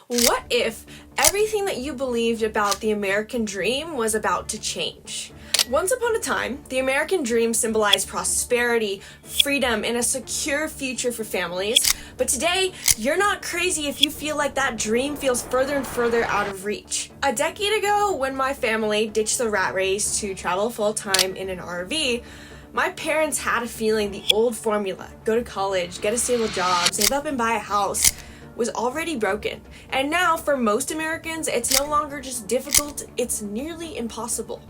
What if everything that you believed about the American dream was about to change? Once upon a time, the American dream symbolized prosperity, freedom, and a secure future for families. But today, you're not crazy if you feel like that dream feels further and further out of reach. A decade ago, when my family ditched the rat race to travel full-time in an RV, my parents had a feeling the old formula, go to college, get a stable job, save up and buy a house, was already broken. And now, for most Americans, it's no longer just difficult, it's nearly impossible.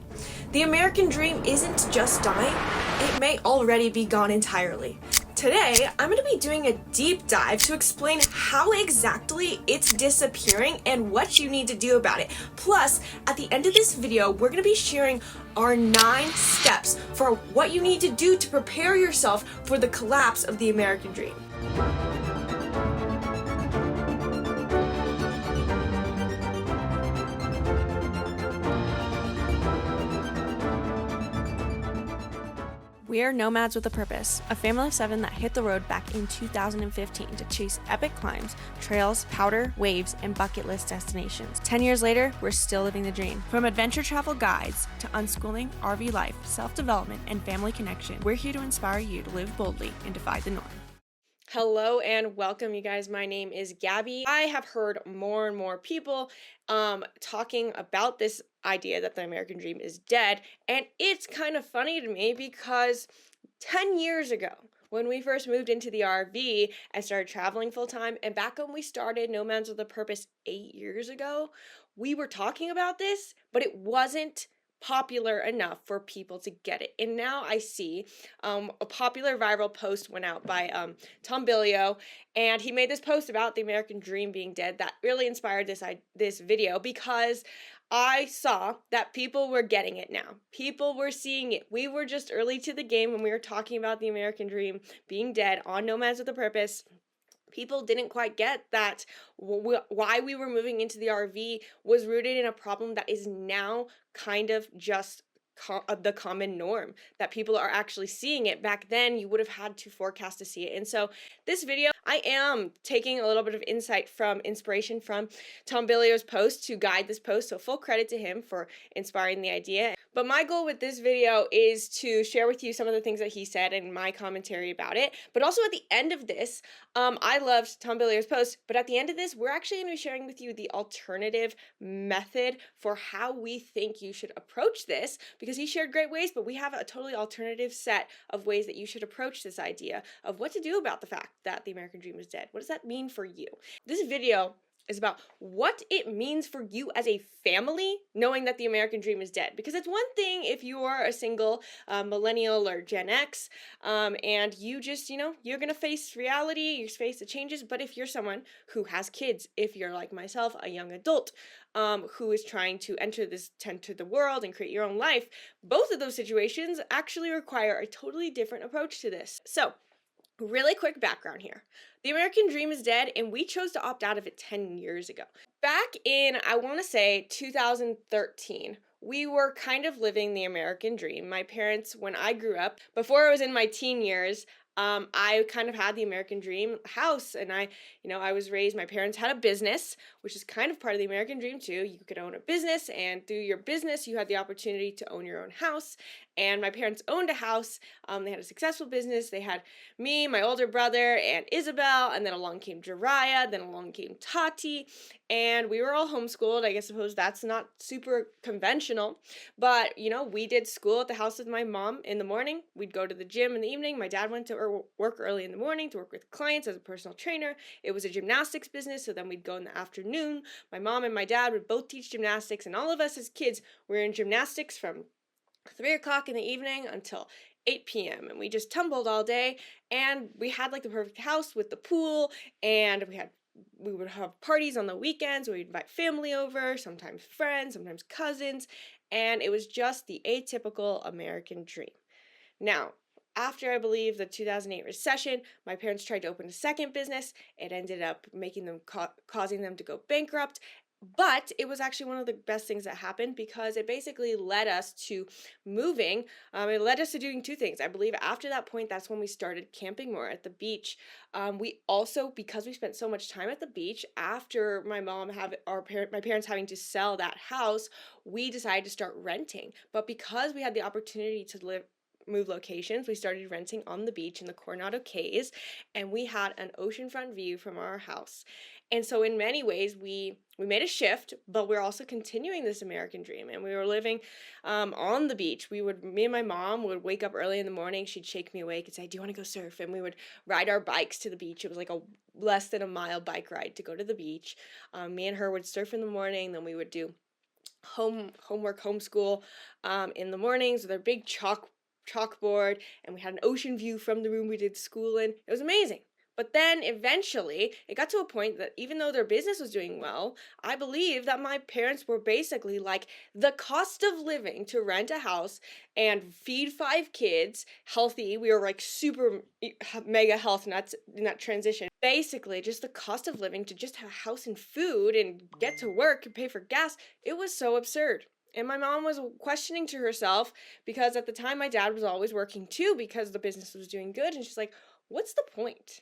The American dream isn't just dying, it may already be gone entirely. Today, I'm going to be doing a deep dive to explain how exactly it's disappearing and what you need to do about it. Plus, at the end of this video, we're going to be sharing our 9 steps for what you need to do to prepare yourself for the collapse of the American dream. We are nomads with a purpose, a family of 7 that hit the road back in 2015 to chase epic climbs, trails, powder, waves, and bucket list destinations. 10 years later, we're still living the dream. From adventure travel guides to unschooling, RV life, self-development, and family connection, we're here to inspire you to live boldly and defy the norm. Hello and welcome, you guys. My name is Gabby. I have heard more and more people talking about this idea that the American dream is dead, and it's kind of funny to me because 10 years ago, when we first moved into the RV and started traveling full-time, and back when we started Nomads with a Purpose 8 years ago, we were talking about this, but it wasn't popular enough for people to get it. And now I see a popular viral post went out by Tom Bilyeu, and he made this post about the American dream being dead that really inspired this video, because I saw that people were getting it now. People were seeing it. We were just early to the game when we were talking about the American dream being dead on Nomads with a Purpose. People didn't quite get that why we were moving into the RV was rooted in a problem that is now kind of just the common norm, that people are actually seeing it. Back then, you would have had to forecast to see it. And so this video, I am taking a little bit of inspiration from Tom Bilyeu's post to guide this post. So full credit to him for inspiring the idea. But my goal with this video is to share with you some of the things that he said and my commentary about it. But also at the end of this, I loved Tom Bilyeu's post, but at the end of this, we're actually going to be sharing with you the alternative method for how we think you should approach this, because he shared great ways, but we have a totally alternative set of ways that you should approach this idea of what to do about the fact that the American dream is dead. What does that mean for you? This video is about what it means for you as a family, knowing that the American dream is dead. Because it's one thing if you are a single millennial or Gen X, and you just, you're going to face reality, you face the changes. But if you're someone who has kids, if you're like myself, a young adult, who is trying to enter the world and create your own life, both of those situations actually require a totally different approach to this. So, really quick background here. The American dream is dead, and we chose to opt out of it 10 years ago. Back in, I want to say, 2013, we were kind of living the American dream. My parents, when I grew up, before I was in my teen years, I kind of had the American dream house, and I was raised, my parents had a business, which is kind of part of the American dream too. You could own a business, and through your business, you had the opportunity to own your own house. And my parents owned a house. They had a successful business. They had me, my older brother, and Isabel, and then along came Jariah, then along came Tati, and we were all homeschooled. I suppose that's not super conventional, but we did school at the house with my mom in the morning. We'd go to the gym in the evening. My dad went to work early in the morning to work with clients as a personal trainer. It was a gymnastics business, so then we'd go in the afternoon. My mom and my dad would both teach gymnastics, and all of us as kids were in gymnastics from 3 o'clock in the evening until 8 p.m. and we just tumbled all day, and we had like the perfect house with the pool, and we would have parties on the weekends. We'd invite family over, sometimes friends, sometimes cousins, and it was just the atypical American dream. Now, after, I believe, the 2008 recession, my parents tried to open a second business. It ended up making them causing them to go bankrupt, But it was actually one of the best things that happened because it basically led us to moving. It led us to doing two things. I believe after that point, that's when we started camping more at the beach. We also, because we spent so much time at the beach, after my parents having to sell that house, we decided to start renting. But because we had the opportunity to move locations, we started renting on the beach in the Coronado Cays, and we had an oceanfront view from our house. And so in many ways we made a shift, but we're also continuing this American dream. And we were living on the beach. Me and my mom would wake up early in the morning. She'd shake me awake and say, "Do you want to go surf?" And we would ride our bikes to the beach. It was like a less than a mile bike ride to go to the beach. Me and her would surf in the morning. Then we would do homeschool in the mornings with our big chalkboard, and we had an ocean view from the room we did school in. It was amazing. But then eventually it got to a point that even though their business was doing well, I believe that my parents were basically like, the cost of living to rent a house and feed 5 kids healthy, we were like super mega health nuts in that transition. Basically, just the cost of living to just have a house and food and get to work and pay for gas, it was so absurd. And my mom was questioning to herself because at the time my dad was always working too because the business was doing good. And she's like, what's the point?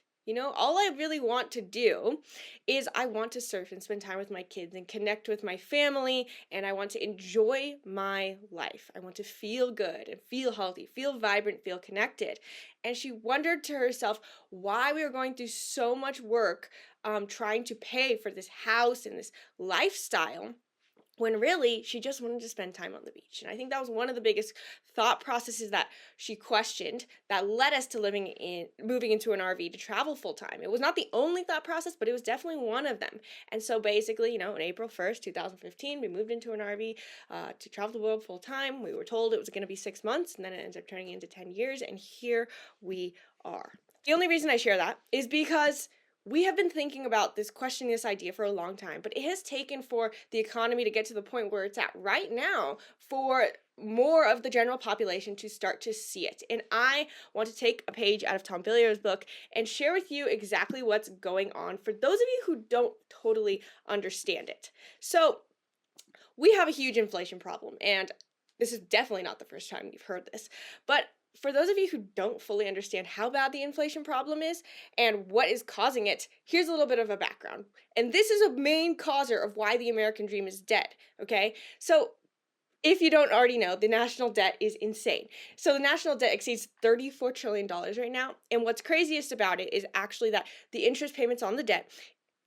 All I really want to do is I want to surf and spend time with my kids and connect with my family, and I want to enjoy my life. I want to feel good and feel healthy, feel vibrant, feel connected. And she wondered to herself why we were going through so much work trying to pay for this house and this lifestyle, when really she just wanted to spend time on the beach. And I think that was one of the biggest thought processes that she questioned that led us to moving into an RV to travel full time. It was not the only thought process, but it was definitely one of them. And so basically, on April 1st, 2015, we moved into an RV to travel the world full time. We were told it was going to be 6 months, and then it ended up turning into 10 years, and here we are. The only reason I share that is because we have been thinking about questioning this idea for a long time, but it has taken for the economy to get to the point where it's at right now for more of the general population to start to see it. And I want to take a page out of Tom Bilyeu's book and share with you exactly what's going on for those of you who don't totally understand it. So we have a huge inflation problem, and this is definitely not the first time you've heard this, but for those of you who don't fully understand how bad the inflation problem is and what is causing it, here's a little bit of a background. And this is a main causer of why the American dream is dead, okay? So if you don't already know, the national debt is insane. So the national debt exceeds $34 trillion right now. And what's craziest about it is actually that the interest payments on the debt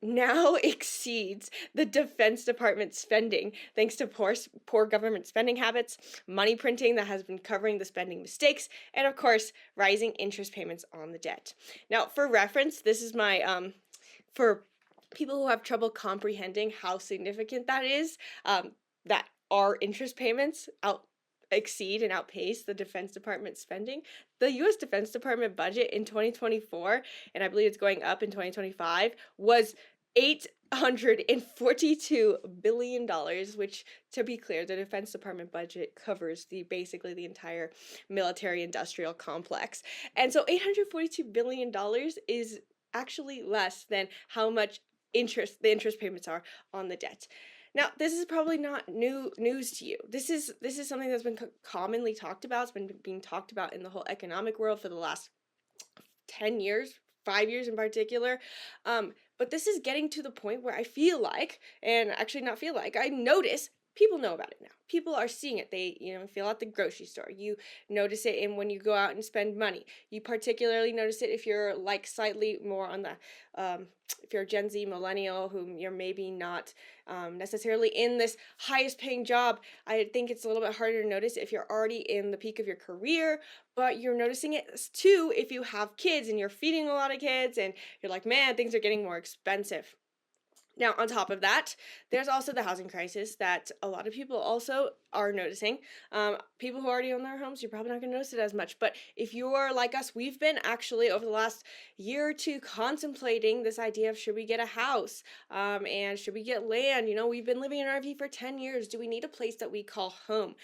now exceeds the Defense Department spending, thanks to poor government spending habits, money printing that has been covering the spending mistakes, and of course, rising interest payments on the debt. Now, for reference, this is my, for people who have trouble comprehending how significant that is, that our interest payments exceed and outpace the Defense Department spending. The U.S. Defense Department budget in 2024, and I believe it's going up in 2025, was $842 billion, which, to be clear, the Defense Department budget covers basically the entire military-industrial complex. And so $842 billion is actually less than how much the interest payments are on the debt. Now, this is probably not news to you. This is something that's been commonly talked about. It's been being talked about in the whole economic world for the last 10 years, 5 years in particular. But this is getting to the point where I feel like, and actually not feel like, I notice people know about it now. People are seeing it. They, feel at the grocery store. You notice it in when you go out and spend money. You particularly notice it if you're like slightly more on the, if you're a Gen Z millennial whom you're maybe not necessarily in this highest paying job. I think it's a little bit harder to notice if you're already in the peak of your career, but you're noticing it too if you have kids and you're feeding a lot of kids and you're like, man, things are getting more expensive. Now, on top of that, there's also the housing crisis that a lot of people also are noticing. People who already own their homes, you're probably not going to notice it as much. But if you're like us, we've been actually over the last year or two contemplating this idea of should we get a house and should we get land? We've been living in an RV for 10 years. Do we need a place that we call home?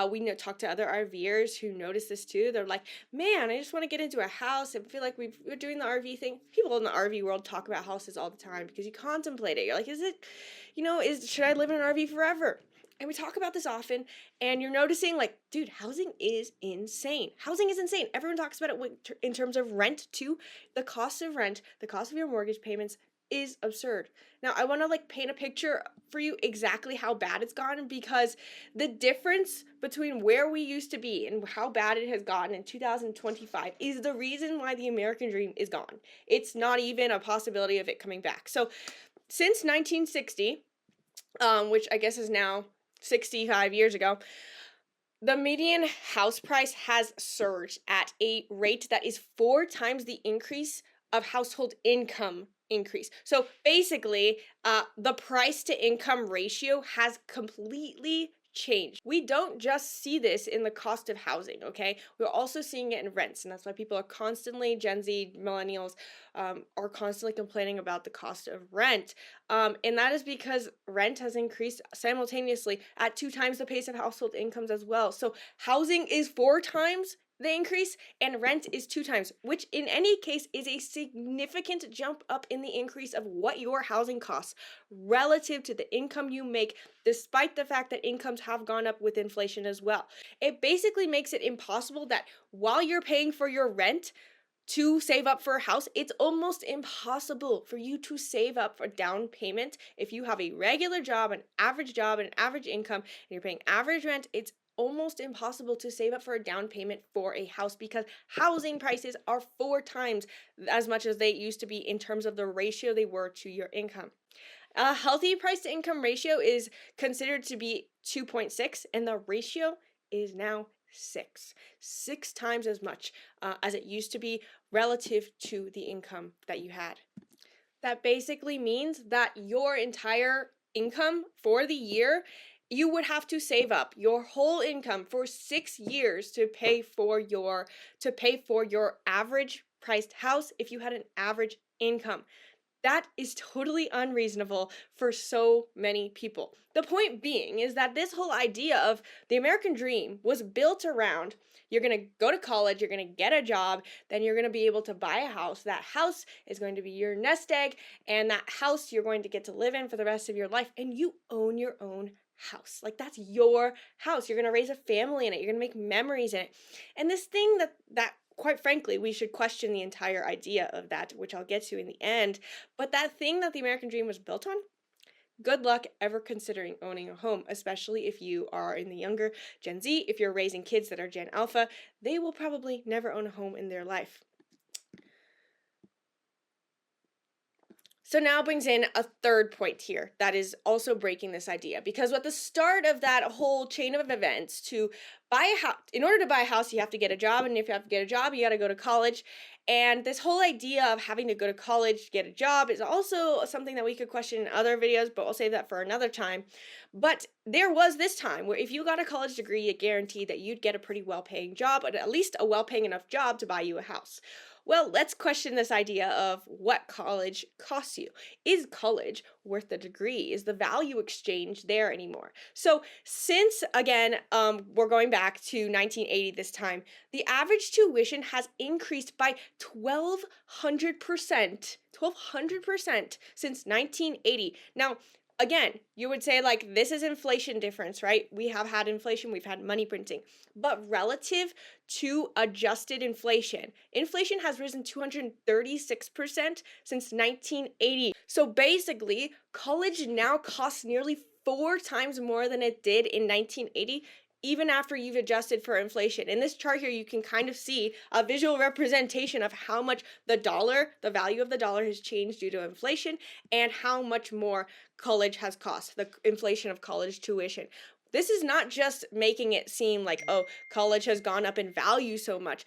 We talk to other RVers who notice this too. They're like, man, I just want to get into a house and feel like we're doing the RV thing. People in the RV world talk about houses all the time because you contemplate it. it. You're like, should I live in an RV forever? And we talk about this often, and you're noticing, like, dude, housing is insane. Housing is insane. Everyone talks about it in terms of rent too. The cost of rent, the cost of your mortgage payments is absurd. Now, I want to like paint a picture for you exactly how bad it's gotten, because the difference between where we used to be and how bad it has gotten in 2025 is the reason why the American dream is gone. It's not even a possibility of it coming back. So, since 1960, which I guess is now 65 years ago, the median house price has surged at a rate that is 4 times the increase of household income increase. So basically, the price to income ratio has completely changed. We don't just see this in the cost of housing, okay? We're also seeing it in rents, and that's why people are constantly, Gen Z, millennials, are constantly complaining about the cost of rent. And that is because rent has increased simultaneously at 2 times the pace of household incomes as well. So housing is 4 times the increase, and rent is 2 times, which in any case is a significant jump up in the increase of what your housing costs relative to the income you make, despite the fact that incomes have gone up with inflation as well. It basically makes it impossible that while you're paying for your rent to save up for a house, it's almost impossible for you to save up for down payment if you have a regular job, an average income, and you're paying average rent. It's almost impossible to save up for a down payment for a house, because housing prices are 4 times as much as they used to be in terms of the ratio they were to your income. A healthy price to income ratio is considered to be 2.6, and the ratio is now 6 times as much as it used to be relative to the income that you had. That basically means that your entire income for the year, you would have to save up your whole income for 6 years to pay for your average priced house if you had an average income. That is totally unreasonable for so many people. The point being is that this whole idea of the American dream was built around, you're going to go to college, you're going to get a job, then you're going to be able to buy a house. That house is going to be your nest egg, and that house you're going to get to live in for the rest of your life, and you own your own house. Like, that's your house. You're going to raise a family in it. You're going to make memories in it. And this thing that quite frankly, we should question the entire idea of that, which I'll get to in the end. But that thing that the American dream was built on, good luck ever considering owning a home, especially if you are in the younger Gen Z. If you're raising kids that are Gen Alpha, they will probably never own a home in their life. So now brings in a third point here that is also breaking this idea, because at the start of that whole chain of events, to buy a house, in order to buy a house, you have to get a job, and if you have to get a job, you got to go to college. And this whole idea of having to go to college to get a job is also something that we could question in other videos, but we'll save that for another time. But there was this time where if you got a college degree, it guaranteed that you'd get a pretty well-paying job, but at least a well-paying enough job to buy you a house. Well, let's question this idea of what college costs you. Is college worth the degree? Is the value exchange there anymore? So since, again, we're going back to 1980 this time, the average tuition has increased by 1,200%. 1,200% since 1980. Now, again, you would say, like, this is inflation difference, right? We have had inflation, we've had money printing. But relative to adjusted inflation, inflation has risen 236% since 1980. So basically, college now costs nearly 4 times more than it did in 1980, even after you've adjusted for inflation. In this chart here, you can kind of see a visual representation of how much the value of the dollar has changed due to inflation, and how much more college has cost, the inflation of college tuition. This is not just making it seem like, oh, college has gone up in value so much.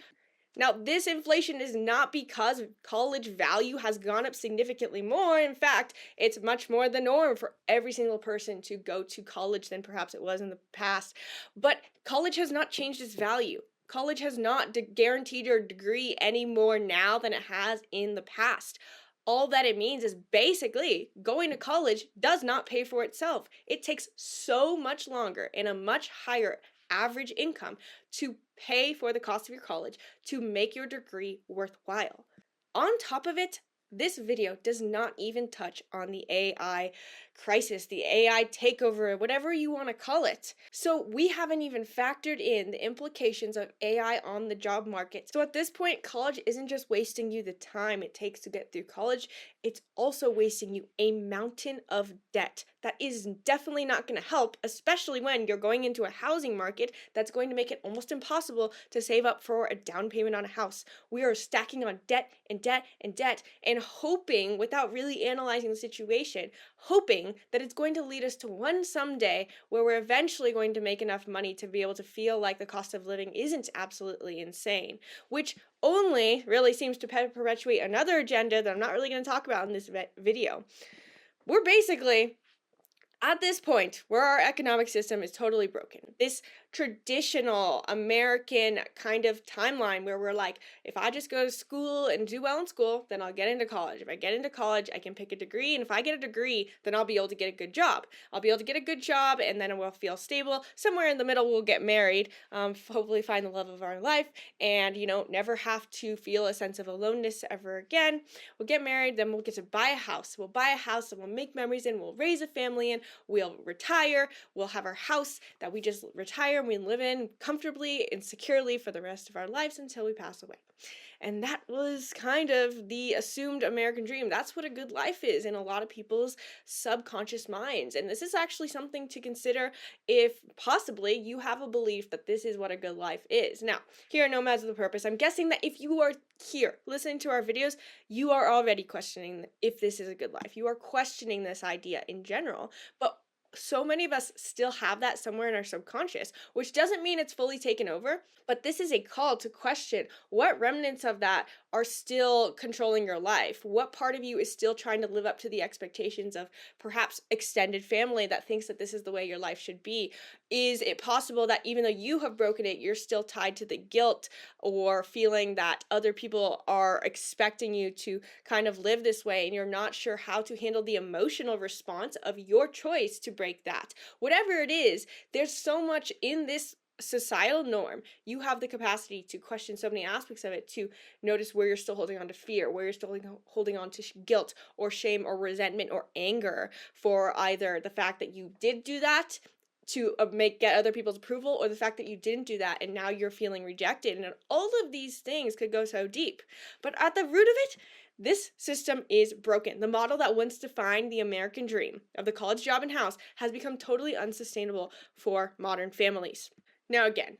Now, this inflation is not because college value has gone up significantly more. In fact, it's much more the norm for every single person to go to college than perhaps it was in the past. But college has not changed its value. College has not guaranteed your degree any more now than it has in the past. All that it means is basically going to college does not pay for itself. It takes so much longer and a much higher average income to pay for the cost of your college to make your degree worthwhile. On top of it, This video does not even touch on the AI crisis, the AI takeover, whatever you want to call it. So we haven't even factored in the implications of AI on the job market. So at this point, college isn't just wasting you the time it takes to get through college, it's also wasting you a mountain of debt that is definitely not going to help, especially when you're going into a housing market that's going to make it almost impossible to save up for a down payment on a house. We are stacking on debt and debt and debt and hoping, without really analyzing the situation, hoping that it's going to lead us to one someday where we're eventually going to make enough money to be able to feel like the cost of living isn't absolutely insane, which only really seems to perpetuate another agenda that I'm not really going to talk about in this video. We're basically at this point where our economic system is totally broken. This traditional American kind of timeline where we're like, if I just go to school and do well in school, then I'll get into college. If I get into college, I can pick a degree. And if I get a degree, then I'll be able to get a good job. I'll be able to get a good job and then we'll feel stable. Somewhere in the middle, we'll get married, hopefully find the love of our life and, never have to feel a sense of aloneness ever again. We'll get married, then we'll get to buy a house. We'll buy a house and we'll make memories in, we'll raise a family in, we'll retire, we'll have our house that we just retire and we live in comfortably and securely for the rest of our lives until we pass away. And that was kind of the assumed American dream. That's what a good life is in a lot of people's subconscious minds. And this is actually something to consider if possibly you have a belief that this is what a good life is. Now, here at Nomads with a Purpose, I'm guessing that if you are here listening to our videos, you are already questioning if this is a good life. You are questioning this idea in general, but so many of us still have that somewhere in our subconscious, which doesn't mean it's fully taken over, but this is a call to question what remnants of that are still controlling your life. What part of you is still trying to live up to the expectations of perhaps extended family that thinks that this is the way your life should be? Is it possible that even though you have broken it, you're still tied to the guilt or feeling that other people are expecting you to kind of live this way and you're not sure how to handle the emotional response of your choice to break that? Whatever it is, there's so much in this societal norm. You have the capacity to question so many aspects of it, to notice where you're still holding on to fear, where you're still holding on to guilt or shame or resentment or anger for either the fact that you did do that to get other people's approval, or the fact that you didn't do that and now you're feeling rejected. And all of these things could go so deep. But at the root of it, this system is broken. The model that once defined the American dream of the college, job, and house has become totally unsustainable for modern families. Now again,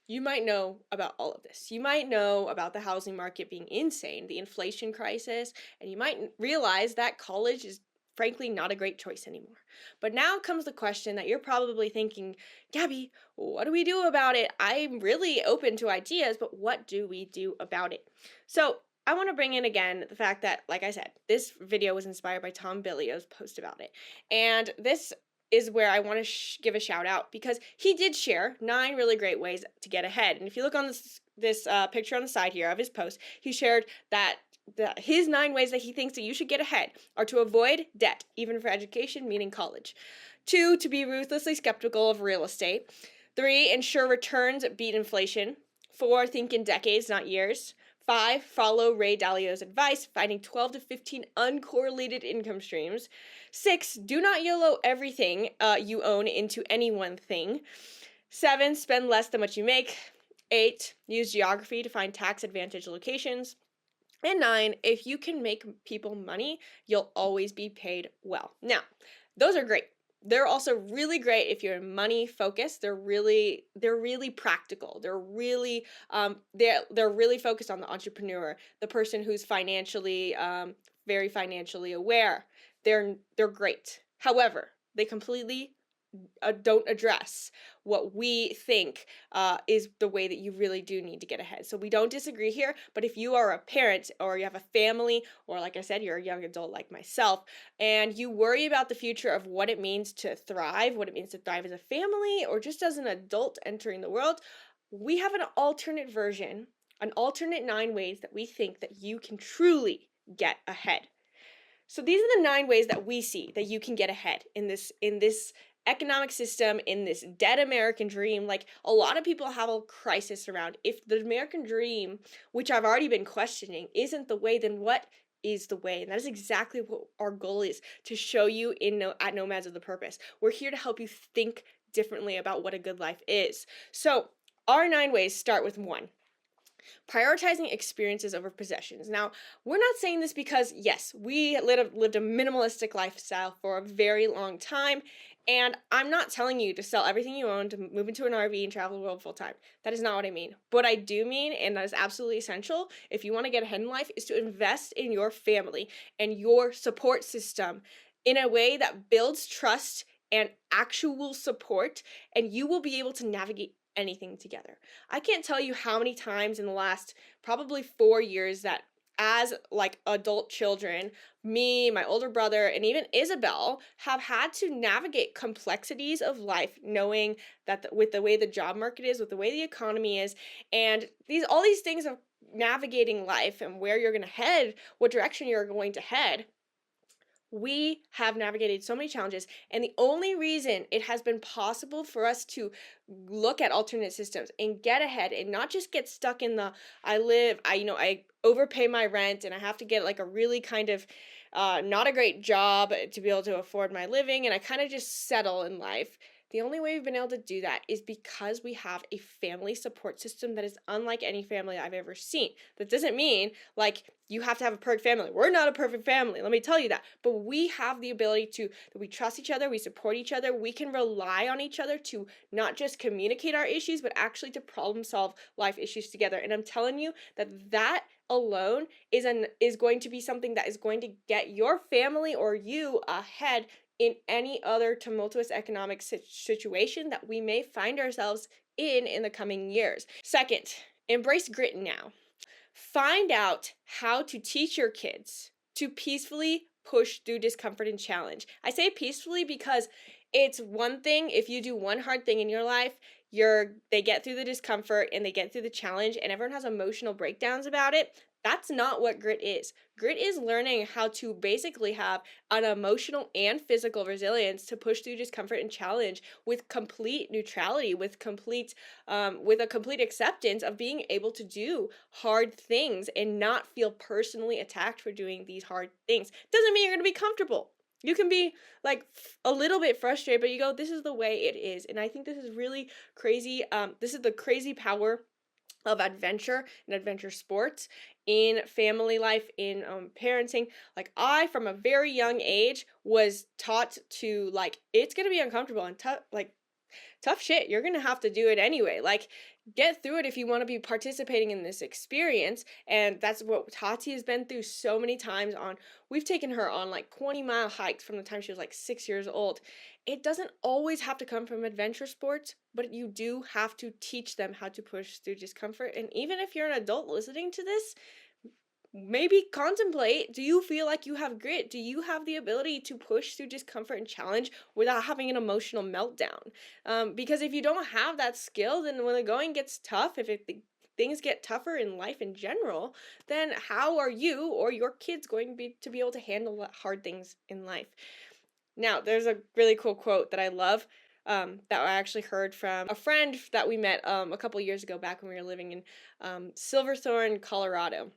you might know about all of this. You might know about the housing market being insane, the inflation crisis, and you might realize that college is frankly not a great choice anymore. But now comes the question that you're probably thinking, Gabby, what do we do about it? I'm really open to ideas, but what do we do about it? So I want to bring in again the fact that, like I said, this video was inspired by Tom Bilyeu's post about it. And this is where I want to give a shout out because he did share 9 really great ways to get ahead. And if you look on this picture on the side here of his post, he shared that his 9 ways that he thinks that you should get ahead are to avoid debt, even for education, meaning college. 2, to be ruthlessly skeptical of real estate. 3, ensure returns beat inflation. 4, think in decades, not years. 5, follow Ray Dalio's advice, finding 12 to 15 uncorrelated income streams. 6, do not YOLO everything you own into any one thing. 7, spend less than what you make. 8, use geography to find tax advantage locations. And 9, if you can make people money, you'll always be paid well. Now, those are great. They're also really great if you're money focused. They're really practical. They're really focused on the entrepreneur, the person who's financially very financially aware. They're great. However, they completely don't address what we think is the way that you really do need to get ahead. So we don't disagree here, but if you are a parent or you have a family, or like I said, you're a young adult like myself, and you worry about the future of what it means to thrive, what it means to thrive as a family, or just as an adult entering the world, we have an alternate version, an alternate 9 ways that we think that you can truly get ahead. So these are the 9 ways that we see that you can get ahead in this economic system, in this dead American dream. Like, a lot of people have a crisis around, if the American dream, which I've already been questioning, isn't the way, then what is the way. And that is exactly what our goal is, to show you at Nomads of the Purpose. We're here to help you think differently about what a good life is. So our 9 ways start with 1. Prioritizing experiences over possessions. Now, we're not saying this because, yes, we lived a minimalistic lifestyle for a very long time, and I'm not telling you to sell everything you own to move into an RV and travel the world full time. That is not what I mean. What I do mean, and that is absolutely essential if you want to get ahead in life, is to invest in your family and your support system in a way that builds trust and actual support, and you will be able to navigate anything together. I can't tell you how many times in the last probably 4 years that, as like adult children, me, my older brother, and even Isabel have had to navigate complexities of life, knowing that with the way the job market is, with the way the economy is, and all these things of navigating life and where you're going to head, what direction you're going to head. We have navigated so many challenges, and the only reason it has been possible for us to look at alternate systems and get ahead and not just get stuck in the I overpay my rent and I have to get like a really kind of not a great job to be able to afford my living, and I kind of just settle in life. The only way we've been able to do that is because we have a family support system that is unlike any family I've ever seen. That doesn't mean like you have to have a perfect family. We're not a perfect family, let me tell you that. But we have the ability that we trust each other, we support each other, we can rely on each other to not just communicate our issues, but actually to problem solve life issues together. And I'm telling you that alone is going to be something that is going to get your family or you ahead in any other tumultuous economic situation that we may find ourselves in the coming years. Second, embrace grit now. Find out how to teach your kids to peacefully push through discomfort and challenge. I say peacefully because it's one thing if you do one hard thing in your life, they get through the discomfort and they get through the challenge and everyone has emotional breakdowns about it. That's not what grit is. Grit is learning how to basically have an emotional and physical resilience to push through discomfort and challenge with complete neutrality, with a complete acceptance of being able to do hard things and not feel personally attacked for doing these hard things. Doesn't mean you're going to be comfortable. You can be like a little bit frustrated, but you go, this is the way it is. And I think this is really crazy. This is the crazy power of adventure and adventure sports in family life, in parenting. Like I, from a very young age, was taught to like, it's going to be uncomfortable and tough shit. You're going to have to do it anyway. Like, get through it if you want to be participating in this experience. And that's what Tati has been through so many times. We've taken her on like 20-mile hikes from the time she was like 6 years old. It doesn't always have to come from adventure sports, but you do have to teach them how to push through discomfort. And even if you're an adult listening to this, maybe contemplate, do you feel like you have grit? Do you have the ability to push through discomfort and challenge without having an emotional meltdown? Because if you don't have that skill, then when the going gets tough, things get tougher in life in general, then how are you or your kids going to be able to handle hard things in life? Now, there's a really cool quote that I love that I actually heard from a friend that we met a couple years ago back when we were living in Silverthorne, Colorado.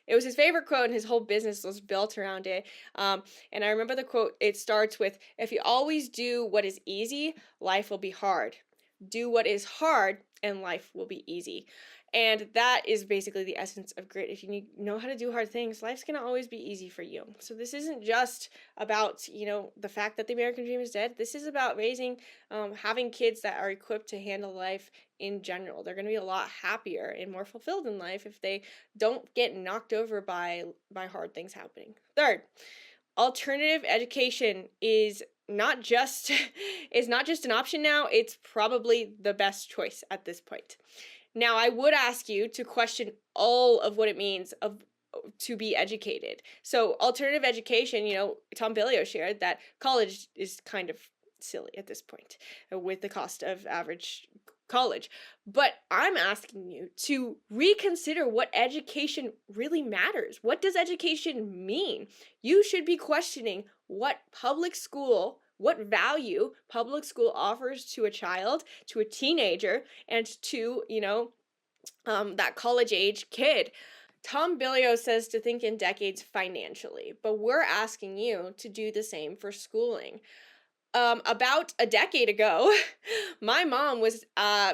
It was his favorite quote, and his whole business was built around it. And I remember the quote, it starts with, if you always do what is easy, life will be hard. Do what is hard, and life will be easy. And that is basically the essence of grit. If you know how to do hard things, life's going to always be easy for you. So this isn't just about, the fact that the American dream is dead. This is about having kids that are equipped to handle life in general. They're going to be a lot happier and more fulfilled in life if they don't get knocked over by hard things happening. Third, alternative education is not just an option now, it's probably the best choice at this point. Now, I would ask you to question all of what it means to be educated. So alternative education, Tom Bilyeu shared that college is kind of silly at this point with the cost of average college. But I'm asking you to reconsider what education really matters. What does education mean? You should be questioning what value public school offers to a child, to a teenager, and to, that college age kid. Tom Bilyeu says to think in decades financially, but we're asking you to do the same for schooling. About a decade ago, my mom was,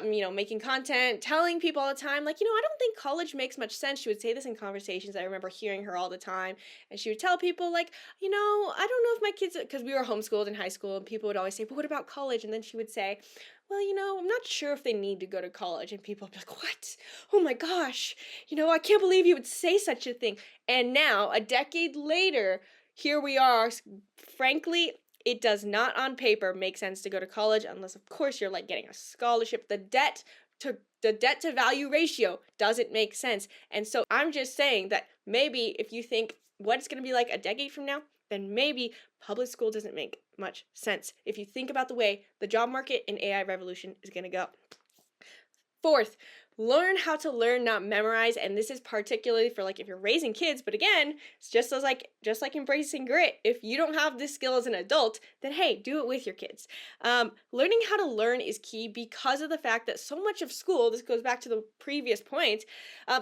making content, telling people all the time, like, I don't think college makes much sense. She would say this in conversations. I remember hearing her all the time. And she would tell people, like, I don't know if my kids, because we were homeschooled in high school, and people would always say, but what about college? And then she would say, well, I'm not sure if they need to go to college. And people would be like, what? Oh my gosh. I can't believe you would say such a thing. And now, a decade later, here we are. Frankly, it does not on paper make sense to go to college unless, of course, you're like getting a scholarship. The debt to value ratio doesn't make sense. And so I'm just saying that maybe if you think what it's going to be like a decade from now, then maybe public school doesn't make much sense if you think about the way the job market and AI revolution is going to go. Fourth, learn how to learn, not memorize. And this is particularly for like if you're raising kids, but again, it's just like embracing grit. If you don't have this skill as an adult, then hey, do it with your kids. Learning how to learn is key because of the fact that so much of school, this goes back to the previous point,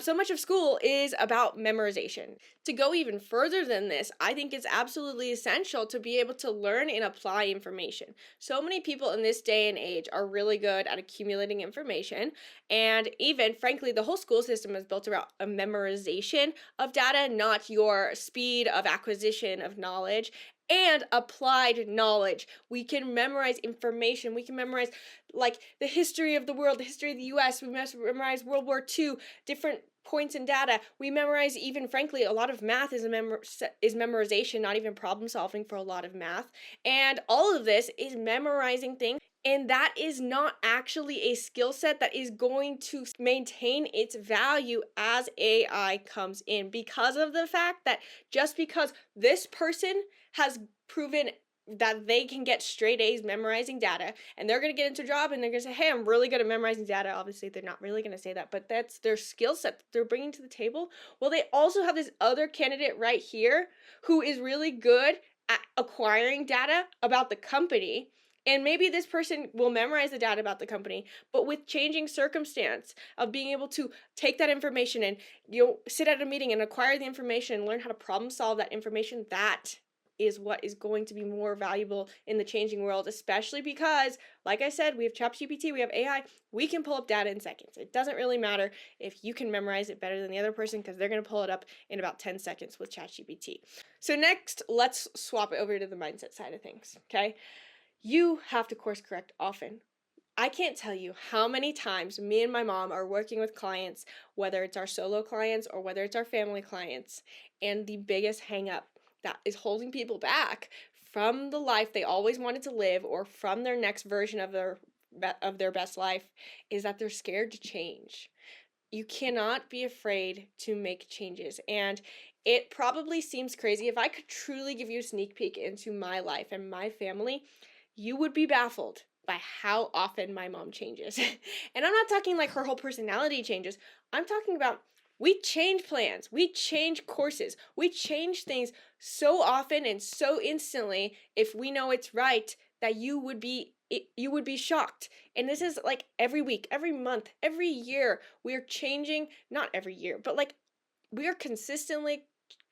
so much of school is about memorization. To go even further than this, I think it's absolutely essential to be able to learn and apply information. So many people in this day and age are really good at accumulating information. And even, frankly, the whole school system is built around a memorization of data, not your speed of acquisition of knowledge. And applied knowledge. We can memorize information. We can memorize like the history of the world, the history of the US. We memorize World War II, different points in data. We memorize even, frankly, a lot of math is memorization, not even problem solving for a lot of math. And all of this is memorizing things. And that is not actually a skill set that is going to maintain its value as AI comes in, because of the fact that just because this person has proven that they can get straight A's memorizing data, and they're going to get into a job and they're going to say, hey, I'm really good at memorizing data. Obviously, they're not really going to say that, but that's their skill set that they're bringing to the table. Well, they also have this other candidate right here who is really good at acquiring data about the company. And maybe this person will memorize the data about the company, but with changing circumstance of being able to take that information and sit at a meeting and acquire the information and learn how to problem solve that information, that is what is going to be more valuable in the changing world, especially because, like I said, we have ChatGPT, we have AI, we can pull up data in seconds. It doesn't really matter if you can memorize it better than the other person, because they're going to pull it up in about 10 seconds with ChatGPT. So next, let's swap it over to the mindset side of things, okay? You have to course correct often. I can't tell you how many times me and my mom are working with clients, whether it's our solo clients or whether it's our family clients, and the biggest hang up that is holding people back from the life they always wanted to live or from their next version of their best life is that they're scared to change. You cannot be afraid to make changes. And it probably seems crazy. If I could truly give you a sneak peek into my life and my family, you would be baffled by how often my mom changes. And I'm not talking like her whole personality changes. I'm talking about we change plans, we change courses, we change things so often and so instantly if we know it's right that you would be shocked. And this is like every week, every month, every year we are changing, not every year, but like we are consistently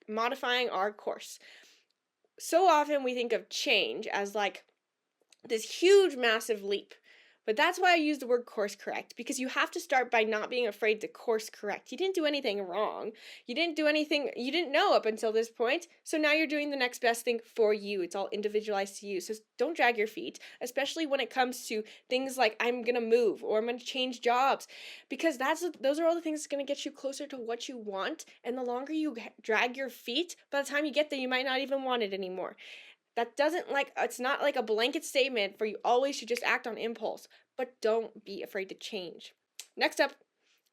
modifying our course. So often we think of change as like this huge, massive leap. But that's why I use the word course correct, because you have to start by not being afraid to course correct. You didn't do anything wrong. You didn't do anything you didn't know up until this point. So now you're doing the next best thing for you. It's all individualized to you. So don't drag your feet, especially when it comes to things like I'm going to move or I'm going to change jobs, because those are all the things that's going to get you closer to what you want. And the longer you drag your feet, by the time you get there, you might not even want it anymore. That doesn't it's not like a blanket statement for you always should just act on impulse, but don't be afraid to change. Next up,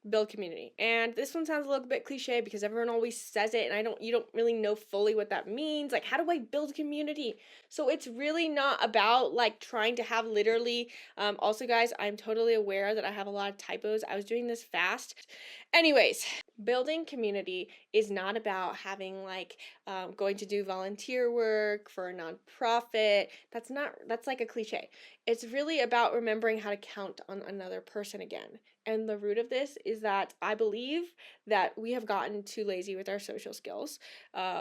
build community. And this one sounds a little bit cliche because everyone always says it and you don't really know fully what that means. Like, how do I build community? So it's really not about like trying to have literally, also guys, I'm totally aware that I have a lot of typos. I was doing this fast. Anyways, building community is not about having like going to do volunteer work for a nonprofit. That's like a cliche. It's really about remembering how to count on another person again. And the root of this is that I believe that we have gotten too lazy with our social skills.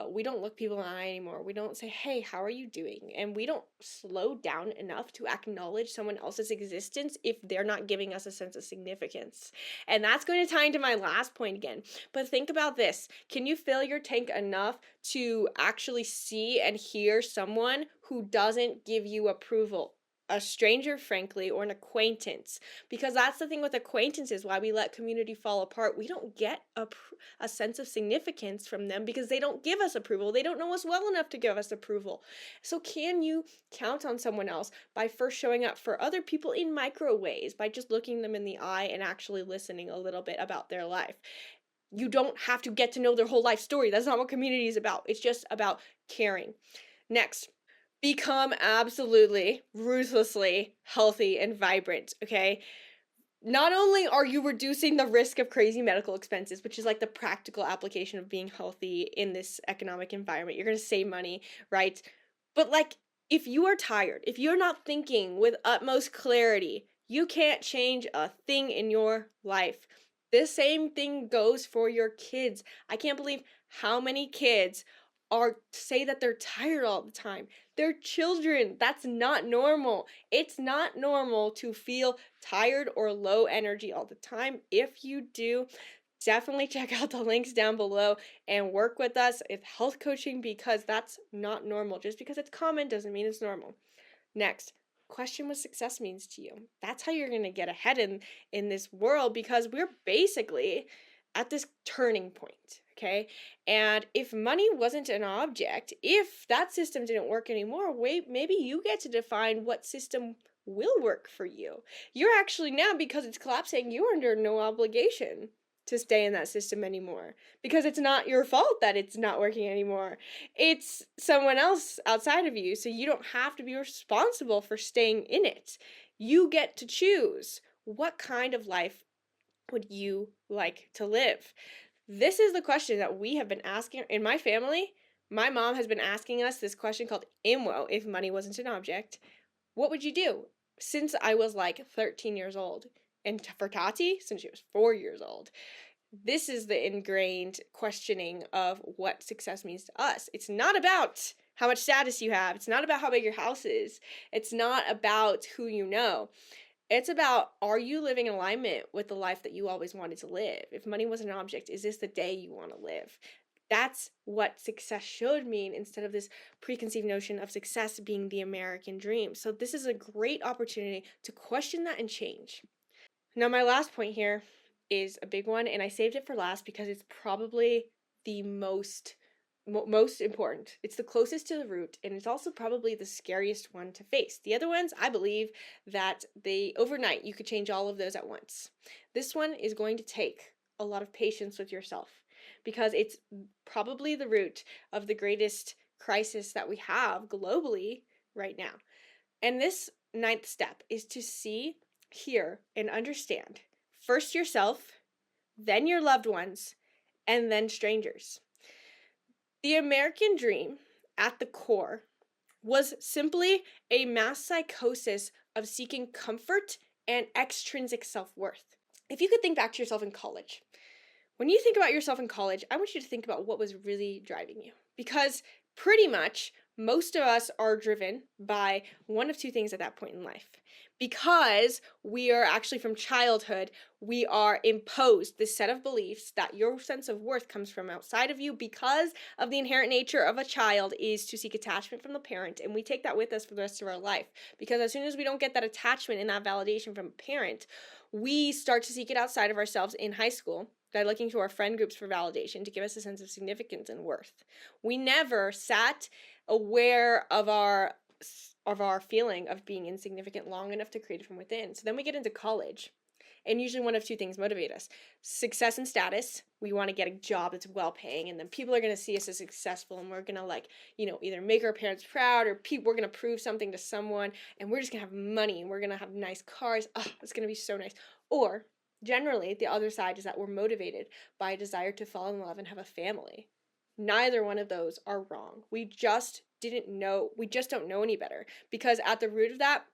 We don't look people in the eye anymore. We don't say, hey, how are you doing? And we don't slow down enough to acknowledge someone else's existence if they're not giving us a sense of significance. And that's going to tie into my last point again. But think about this. Can you fill your tank enough to actually see and hear someone who doesn't give you approval? A stranger, frankly, or an acquaintance. Because that's the thing with acquaintances, why we let community fall apart. We don't get a sense of significance from them because they don't give us approval. They don't know us well enough to give us approval. So can you count on someone else by first showing up for other people in micro ways, by just looking them in the eye and actually listening a little bit about their life? You don't have to get to know their whole life story. That's not what community is about. It's just about caring. Next, become absolutely, ruthlessly healthy and vibrant, okay? Not only are you reducing the risk of crazy medical expenses, which is like the practical application of being healthy in this economic environment, you're going to save money, right? But like, if you are tired, if you're not thinking with utmost clarity, you can't change a thing in your life. This same thing goes for your kids. I can't believe how many kids say that they're tired all the time. They're children. That's not normal. It's not normal to feel tired or low energy all the time. If you do, definitely check out the links down below and work with us with health coaching, because that's not normal. Just because it's common doesn't mean it's normal. Next, question what success means to you. That's how you're going to get ahead in this world, because we're basically at this turning point, okay? And if money wasn't an object, if that system didn't work anymore, maybe you get to define what system will work for you. You're actually now, because it's collapsing, you're under no obligation to stay in that system anymore, because it's not your fault that it's not working anymore. It's someone else outside of you, so you don't have to be responsible for staying in it. You get to choose what kind of life would you like to live. This is the question that we have been asking in my family. My mom has been asking us this question called IMWO, if money wasn't an object. What would you do? Since I was like 13 years old. And for Tati, since she was 4 years old. This is the ingrained questioning of what success means to us. It's not about how much status you have. It's not about how big your house is. It's not about who you know. It's about, are you living in alignment with the life that you always wanted to live? If money was an object, is this the day you want to live? That's what success should mean, instead of this preconceived notion of success being the American dream. So this is a great opportunity to question that and change. Now, my last point here is a big one, and I saved it for last because it's probably the most important. It's the closest to the root, and it's also probably the scariest one to face. The other ones, I believe that overnight you could change all of those at once. This one is going to take a lot of patience with yourself, because it's probably the root of the greatest crisis that we have globally right now. And this 9th step is to see, hear, and understand first yourself, then your loved ones, and then strangers. The American dream, at the core, was simply a mass psychosis of seeking comfort and extrinsic self-worth. If you could think back to yourself in college, when you think about yourself in college, I want you to think about what was really driving you. Because pretty much most of us are driven by one of two things at that point in life. Because we are actually, from childhood, we are imposed this set of beliefs that your sense of worth comes from outside of you, because of the inherent nature of a child is to seek attachment from the parent, and we take that with us for the rest of our life. Because as soon as we don't get that attachment and that validation from a parent, we start to seek it outside of ourselves in high school by looking to our friend groups for validation to give us a sense of significance and worth. We never sat aware of our feeling of being insignificant long enough to create it from within. So then we get into college, and usually one of two things motivate us: success and status. We want to get a job that's well paying, and then people are going to see us as successful, and we're going to either make our parents proud, or we're going to prove something to someone, and we're just going to have money, and we're going to have nice cars. Oh, it's going to be so nice. Or generally, the other side is that we're motivated by a desire to fall in love and have a family. Neither one of those are wrong. We just don't know any better, because at the root of that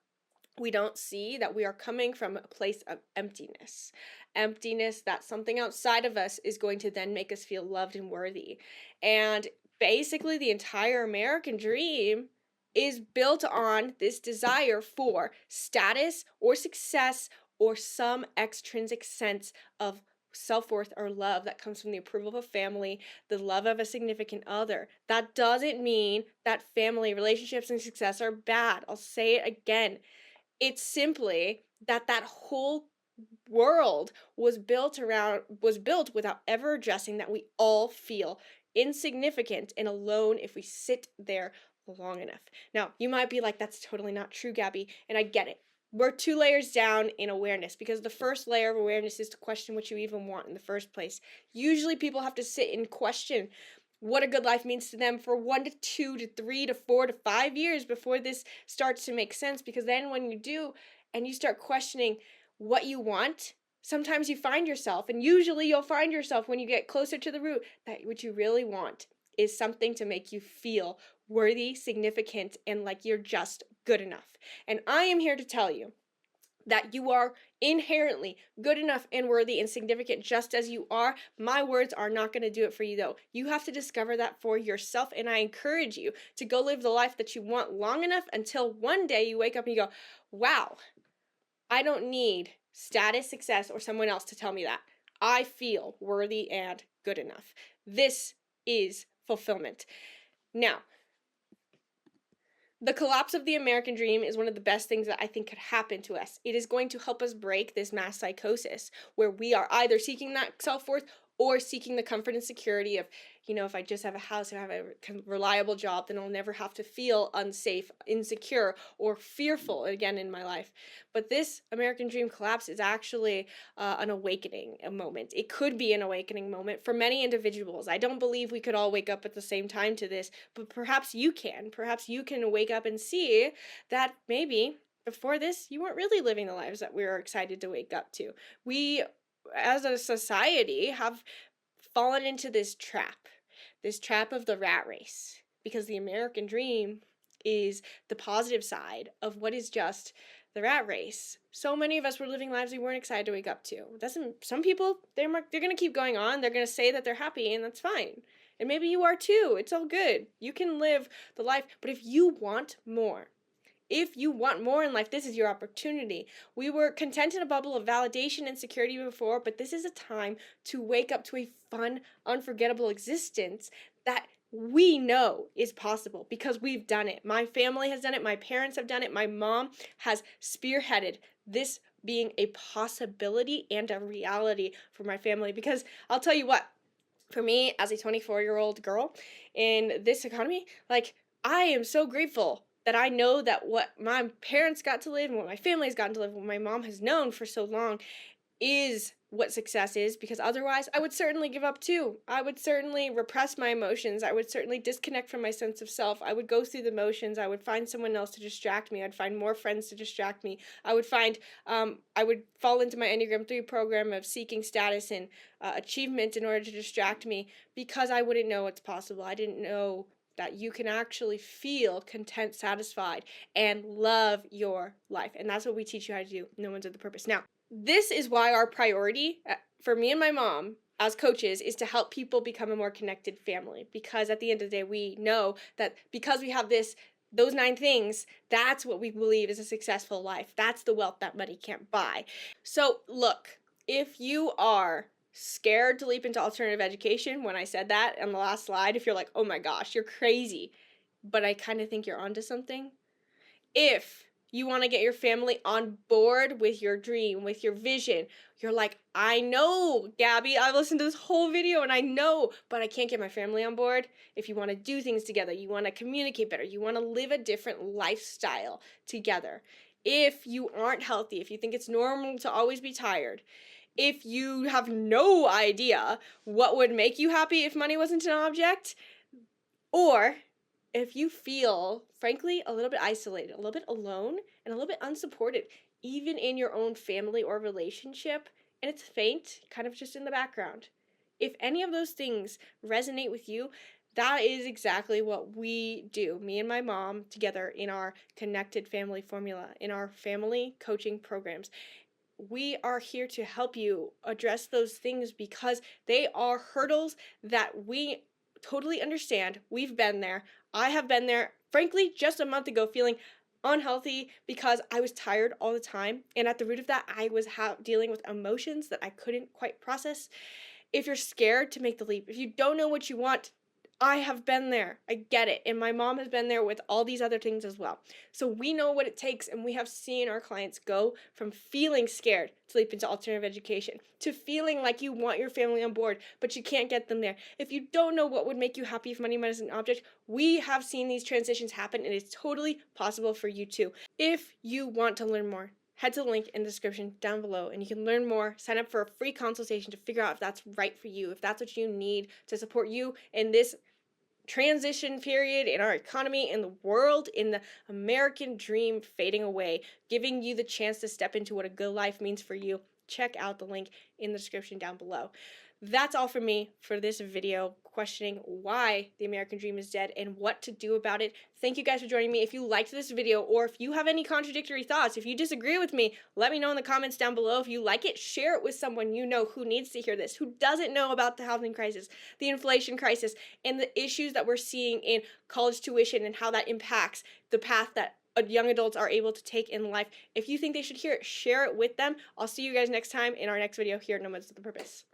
we don't see that we are coming from a place of emptiness. Emptiness that something outside of us is going to then make us feel loved and worthy. And basically, the entire American dream is built on this desire for status or success or some extrinsic sense of self-worth or love that comes from the approval of a family, the love of a significant other. That doesn't mean that family relationships and success are bad. I'll say it again. It's simply that whole world was built without ever addressing that we all feel insignificant and alone if we sit there long enough. Now, you might be like, that's totally not true, Gabby, and I get it. We're 2 layers down in awareness, because the first layer of awareness is to question what you even want in the first place. Usually people have to sit and question what a good life means to them for 1 to 2 to 3 to 4 to 5 years before this starts to make sense, because then when you do and you start questioning what you want, sometimes you find yourself, and usually you'll find yourself when you get closer to the root, that what you really want is something to make you feel worthy, significant, and like you're just good enough. And I am here to tell you that you are inherently good enough and worthy and significant just as you are. My words are not going to do it for you, though. You have to discover that for yourself, and I encourage you to go live the life that you want long enough until one day you wake up and you go, wow, I don't need status, success, or someone else to tell me that. I feel worthy and good enough. This is fulfillment. Now, the collapse of the American dream is one of the best things that I think could happen to us. It is going to help us break this mass psychosis where we are either seeking that self-worth or seeking the comfort and security of, if I just have a house and I have a reliable job, then I'll never have to feel unsafe, insecure, or fearful again in my life. But this American dream collapse is actually an awakening, a moment. It could be an awakening moment for many individuals. I don't believe we could all wake up at the same time to this, but perhaps you can. Perhaps you can wake up and see that maybe before this, you weren't really living the lives that we were excited to wake up to. We, as a society, have fallen into this trap of the rat race, because the American dream is the positive side of what is just the rat race. So many of us were living lives we weren't excited to wake up to. Some people, they're going to keep going on. They're going to say that they're happy, and that's fine. And maybe you are too. It's all good. You can live the life. But if you want more in life, this is your opportunity. We were content in a bubble of validation and security before, but this is a time to wake up to a fun, unforgettable existence that we know is possible because we've done it. My family has done it. My parents have done it. My mom has spearheaded this being a possibility and a reality for my family, because I'll tell you what, for me as a 24-year-old girl in this economy, I am so grateful that I know that what my parents got to live and what my family has gotten to live, what my mom has known for so long, is what success is, because otherwise I would certainly give up too. I would certainly repress my emotions. I would certainly disconnect from my sense of self. I would go through the motions. I would find someone else to distract me. I'd find more friends to distract me. I would fall into my Enneagram 3 program of seeking status and achievement in order to distract me, because I wouldn't know what's possible. I didn't know that you can actually feel content, satisfied, and love your life. And that's what we teach you how to do. No one's at the purpose. Now, this is why our priority for me and my mom as coaches is to help people become a more connected family. Because at the end of the day, we know that because we have those 9 things, that's what we believe is a successful life. That's the wealth that money can't buy. So look, if you are scared to leap into alternative education, when I said that on the last slide, if you're like, oh my gosh, you're crazy, but I kind of think you're onto something. If you want to get your family on board with your dream, with your vision, you're like, I know, Gabby, I listened to this whole video and I know, but I can't get my family on board. If you want to do things together, you want to communicate better, you want to live a different lifestyle together. If you aren't healthy, if you think it's normal to always be tired, if you have no idea what would make you happy if money wasn't an object, or if you feel, frankly, a little bit isolated, a little bit alone, and a little bit unsupported, even in your own family or relationship, and it's faint, kind of just in the background. If any of those things resonate with you, That is exactly what we do, me and my mom together in our connected family formula, in our family coaching programs. We are here to help you address those things because they are hurdles that we totally understand. We've been there. I have been there, frankly, just a month ago, feeling unhealthy because I was tired all the time. And at the root of that, I was dealing with emotions that I couldn't quite process. If you're scared to make the leap, if you don't know what you want, I have been there. I get it. And my mom has been there with all these other things as well. So we know what it takes, and we have seen our clients go from feeling scared to leap into alternative education to feeling like you want your family on board, but you can't get them there. If you don't know what would make you happy if money is an object, we have seen these transitions happen, and it's totally possible for you too. If you want to learn more, head to the link in the description down below and you can learn more. Sign up for a free consultation to figure out if that's right for you, if that's what you need to support you in this transition period in our economy, in the world, in the American dream fading away, giving you the chance to step into what a good life means for you. Check out the link in the description down below. That's all from me for this video questioning why the American dream is dead and what to do about it. Thank you guys for joining me. If you liked this video or if you have any contradictory thoughts, if you disagree with me, let me know in the comments down below. If you like it, share it with someone you know who needs to hear this, who doesn't know about the housing crisis, the inflation crisis, and the issues that we're seeing in college tuition and how that impacts the path that young adults are able to take in life. If you think they should hear it, share it with them. I'll see you guys next time in our next video here at Nomads with a Purpose.